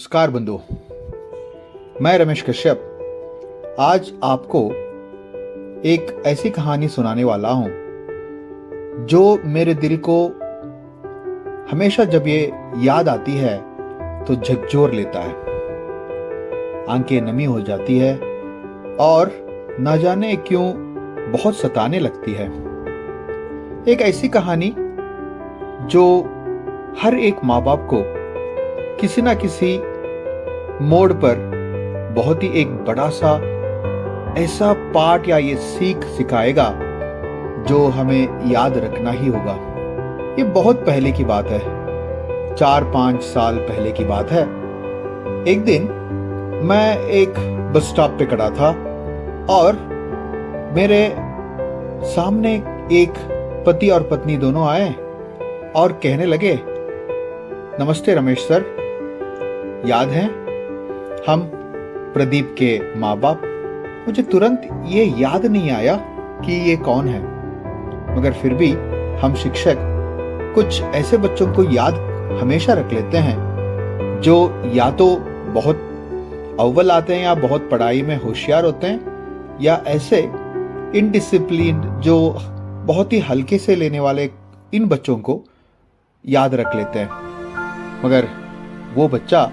नमस्कार बंधु, मैं रमेश कश्यप आज आपको एक ऐसी कहानी सुनाने वाला हूं जो मेरे दिल को हमेशा जब ये याद आती है तो झकझोर लेता है, आंखें नमी हो जाती है और ना जाने क्यों बहुत सताने लगती है। एक ऐसी कहानी जो हर एक माँ बाप को किसी ना किसी मोड़ पर बहुत ही एक बड़ा सा ऐसा पाठ या ये सीख सिखाएगा जो हमें याद रखना ही होगा। ये बहुत पहले की बात है, 4-5 साल पहले की बात है। एक दिन मैं एक बस स्टॉप पे खड़ा था और मेरे सामने एक पति और पत्नी दोनों आए और कहने लगे, नमस्ते रमेश सर, याद है हम प्रदीप के माँ बाप। मुझे तुरंत ये याद नहीं आया कि ये कौन है, मगर फिर भी हम शिक्षक कुछ ऐसे बच्चों को याद हमेशा रख लेते हैं जो या तो बहुत अव्वल आते हैं या बहुत पढ़ाई में होशियार होते हैं, या ऐसे इनडिसिप्लिन जो बहुत ही हल्के से लेने वाले इन बच्चों को याद रख लेते हैं। मगर वो बच्चा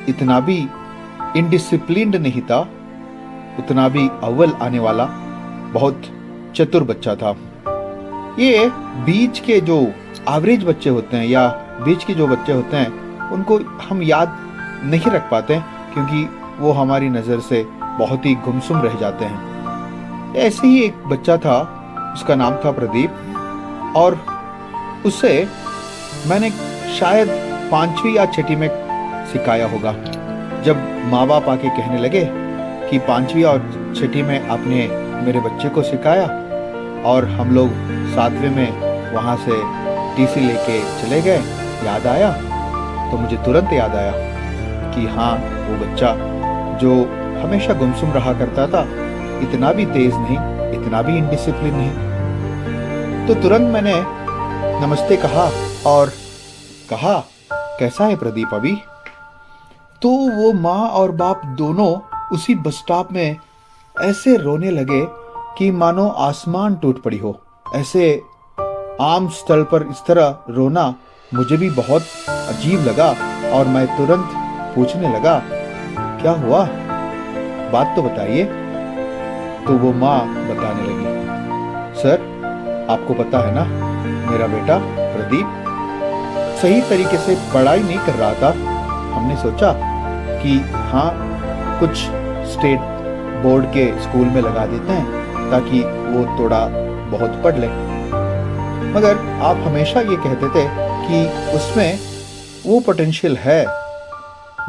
इतना भी इनडिसिप्लिन्ड नहीं था, उतना भी अव्वल आने वाला बहुत चतुर बच्चा था। ये बीच के जो एवरेज बच्चे होते हैं या बीच के जो बच्चे होते हैं उनको हम याद नहीं रख पाते क्योंकि वो हमारी नज़र से बहुत ही गुमसुम रह जाते हैं। ऐसे ही एक बच्चा था, उसका नाम था प्रदीप, और उसे मैंने शायद 5वीं या 6वीं में सिखाया होगा। जब माँ बाप आके कहने लगे कि 5वीं और 6वीं में आपने मेरे बच्चे को सिखाया, और हम लोग 7वें में वहाँ से टीसी लेके चले गए, याद आया तो मुझे तुरंत याद आया कि हाँ, वो बच्चा जो हमेशा गुमसुम रहा करता था, इतना भी तेज नहीं, इतना भी इनडिसिप्लिन नहीं। तो तुरंत मैंने नमस्ते कहा और कहा, कैसा है प्रदीप अभी? तो वो माँ और बाप दोनों उसी बस स्टॉप में ऐसे रोने लगे कि मानो आसमान टूट पड़ी हो। ऐसे आम स्थल पर इस तरह रोना मुझे भी बहुत अजीब लगा और मैं तुरंत पूछने लगा, क्या हुआ, बात तो बताइए। तो वो माँ बताने लगी, सर आपको पता है ना, मेरा बेटा प्रदीप सही तरीके से पढ़ाई नहीं कर रहा था। हमने सोचा कि हाँ, कुछ स्टेट बोर्ड के स्कूल में लगा देते हैं ताकि वो थोड़ा बहुत पढ़ ले। मगर आप हमेशा ये कहते थे कि उसमें वो पोटेंशियल है,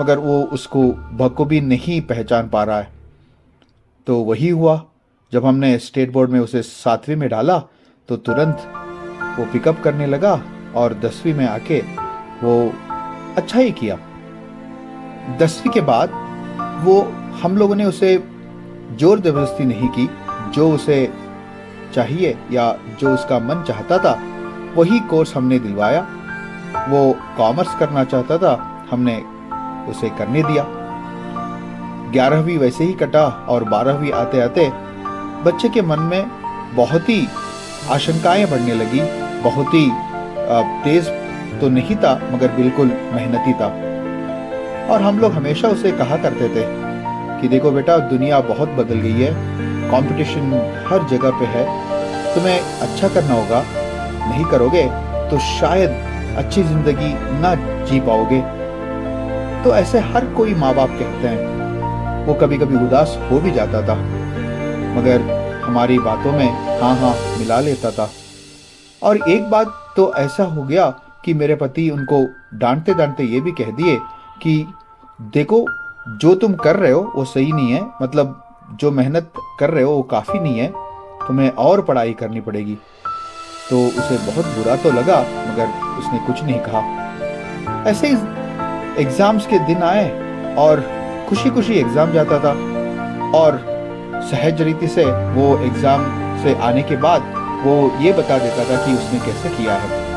मगर वो उसको बखूबी नहीं पहचान पा रहा है। तो वही हुआ, जब हमने स्टेट बोर्ड में उसे 7वीं में डाला तो तुरंत वो पिकअप करने लगा और 10वीं में आके वो अच्छा ही किया। 10वीं के बाद वो हम लोगों ने उसे जोर जबरदस्ती नहीं की, जो उसे चाहिए या जो उसका मन चाहता था वही कोर्स हमने दिलवाया। वो कॉमर्स करना चाहता था, हमने उसे करने दिया। 11वीं वैसे ही कटा और 12वीं आते आते बच्चे के मन में बहुत ही आशंकाएं बढ़ने लगी। बहुत ही तेज तो नहीं था मगर बिल्कुल मेहनती था, और हम लोग हमेशा उसे कहा करते थे कि देखो बेटा, दुनिया बहुत बदल गई है, कंपटीशन हर जगह पे है, तुम्हें अच्छा करना होगा, नहीं करोगे तो शायद अच्छी जिंदगी ना जी पाओगे। तो ऐसे हर कोई माँ बाप कहते हैं। वो कभी कभी उदास हो भी जाता था मगर हमारी बातों में हाँ हाँ मिला लेता था। और एक बात तो ऐसा हो गया कि मेरे पति उनको डांटते डांटते ये भी कह दिए कि देखो, जो तुम कर रहे हो वो सही नहीं है, मतलब जो मेहनत कर रहे हो वो काफ़ी नहीं है, तुम्हें और पढ़ाई करनी पड़ेगी। तो उसे बहुत बुरा तो लगा मगर उसने कुछ नहीं कहा। ऐसे ही एग्ज़ाम्स के दिन आए और खुशी खुशी एग्ज़ाम जाता था, और सहज रीति से वो एग्ज़ाम से आने के बाद वो ये बता देता था कि उसने कैसे किया है।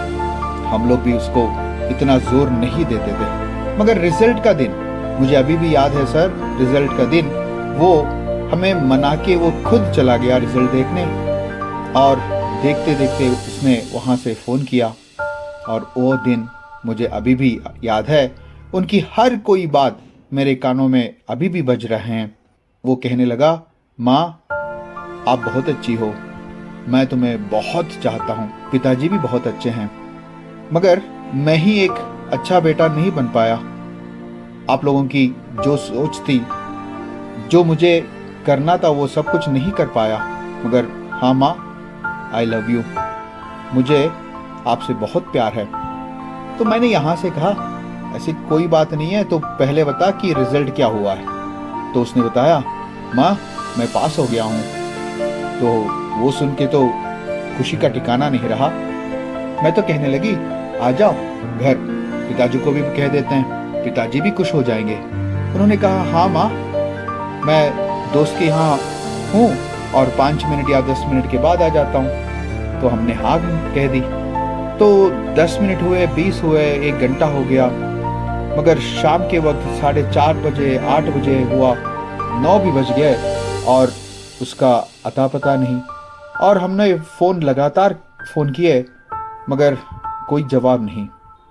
हम लोग भी उसको इतना जोर नहीं देते थे। मगर रिजल्ट का दिन मुझे अभी भी याद है सर, रिजल्ट का दिन वो हमें मना के वो खुद चला गया रिजल्ट देखने, और देखते देखते उसने वहाँ से फ़ोन किया। और वो दिन मुझे अभी भी याद है, उनकी हर कोई बात मेरे कानों में अभी भी बज रहे हैं। वो कहने लगा, माँ आप बहुत अच्छी हो, मैं तुम्हें बहुत चाहता हूँ, पिताजी भी बहुत अच्छे हैं, मगर मैं ही एक अच्छा बेटा नहीं बन पाया। आप लोगों की जो सोच थी, जो मुझे करना था, वो सब कुछ नहीं कर पाया। मगर हाँ माँ, आई लव यू, मुझे आपसे बहुत प्यार है। तो मैंने यहाँ से कहा, ऐसी कोई बात नहीं है, तो पहले बता कि रिजल्ट क्या हुआ है। तो उसने बताया, माँ मैं पास हो गया हूँ। तो वो सुन के तो खुशी का ठिकाना नहीं रहा। मैं तो कहने लगी, आ जाओ घर, पिताजी को भी कह देते हैं, पिताजी भी खुश हो जाएंगे। उन्होंने कहा, हाँ माँ, मैं दोस्त के यहाँ हूँ और 5 मिनट या 10 मिनट के बाद आ जाता हूँ। तो हमने हाँ कह दी। तो 10 मिनट हुए, 20 हुए, 1 घंटा हो गया, मगर शाम के वक्त 4:30 बजे, 8 बजे हुआ, 9 भी बज गए और उसका अता पता नहीं। और हमने फ़ोन लगातार फ़ोन किए, मगर कोई जवाब नहीं।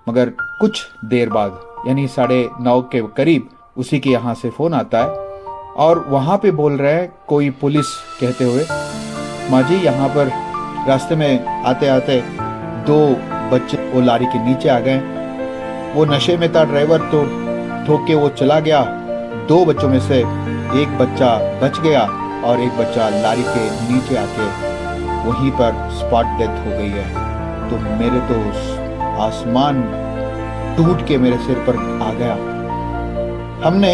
मगर कुछ देर बाद, यानी 9:30 के करीब, उसी के यहाँ से फ़ोन आता है और वहाँ पे बोल रहे हैं कोई पुलिस कहते हुए, माँ जी यहाँ पर रास्ते में आते आते 2 बच्चे वो लारी के नीचे आ गए। वो नशे में था ड्राइवर, तो ठोक के वो चला गया। 2 बच्चों में से एक बच्चा बच गया और एक बच्चा लारी के नीचे आके वहीं पर स्पॉट डेथ हो गई है। तो मेरे तो आसमान टूट के मेरे सिर पर आ गया। हमने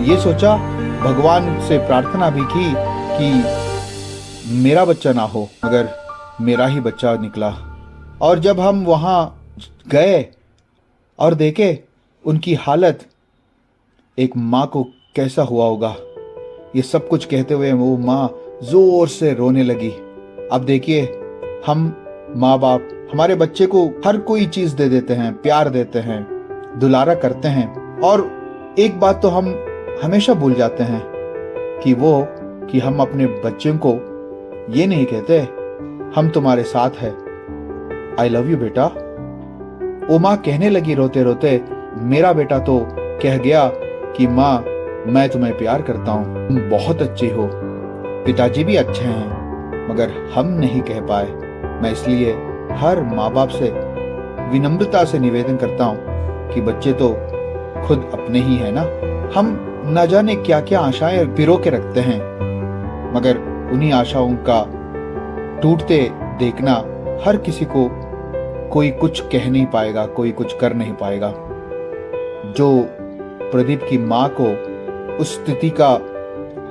ये सोचा, भगवान से प्रार्थना भी की कि मेरा बच्चा ना हो, मगर मेरा ही बच्चा निकला। और जब हम वहाँ गए और देखे उनकी हालत, एक माँ को कैसा हुआ होगा, ये सब कुछ कहते हुए वो माँ जोर से रोने लगी। अब देखिए, हम माँ बाप हमारे बच्चे को हर कोई चीज दे देते हैं, प्यार देते हैं, दुलारा करते हैं, और एक बात तो हम हमेशा भूल जाते हैं कि हम अपने बच्चे को ये नहीं कहते, हम तुम्हारे साथ है, आई लव यू बेटा। वो माँ कहने लगी रोते रोते, मेरा बेटा तो कह गया कि माँ मैं तुम्हें प्यार करता हूँ, तुम बहुत अच्छी हो, पिताजी भी अच्छे हैं, मगर हम नहीं कह पाए। मैं इसलिए हर माँ बाप से विनम्रता से निवेदन करता हूँ कि बच्चे तो खुद अपने ही है ना। हम न जाने क्या क्या आशाएं पिरो के रखते हैं, मगर उन्हीं आशाओं का टूटते देखना हर किसी को, कोई कुछ कह नहीं पाएगा, कोई कुछ कर नहीं पाएगा। जो प्रदीप की माँ को उस स्थिति का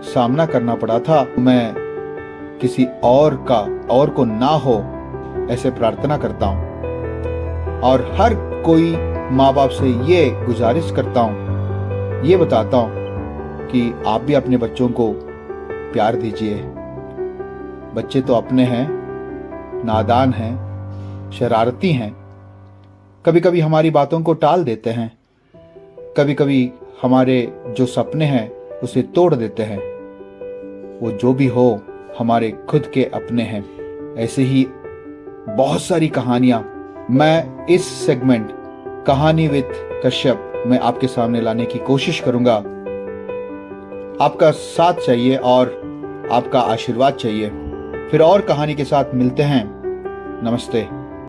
सामना करना पड़ा था, मैं किसी और को ना हो ऐसे प्रार्थना करता हूँ। और हर कोई माँ बाप से ये गुजारिश करता हूँ, ये बताता हूँ कि आप भी अपने बच्चों को प्यार दीजिए। बच्चे तो अपने हैं, नादान हैं, शरारती हैं, कभी कभी हमारी बातों को टाल देते हैं, कभी कभी हमारे जो सपने हैं उसे तोड़ देते हैं। वो जो भी हो, हमारे खुद के अपने हैं। ऐसे ही बहुत सारी कहानियां मैं इस सेगमेंट कहानी विद कश्यप में आपके सामने लाने की कोशिश करूंगा। आपका साथ चाहिए और आपका आशीर्वाद चाहिए। फिर और कहानी के साथ मिलते हैं। नमस्ते।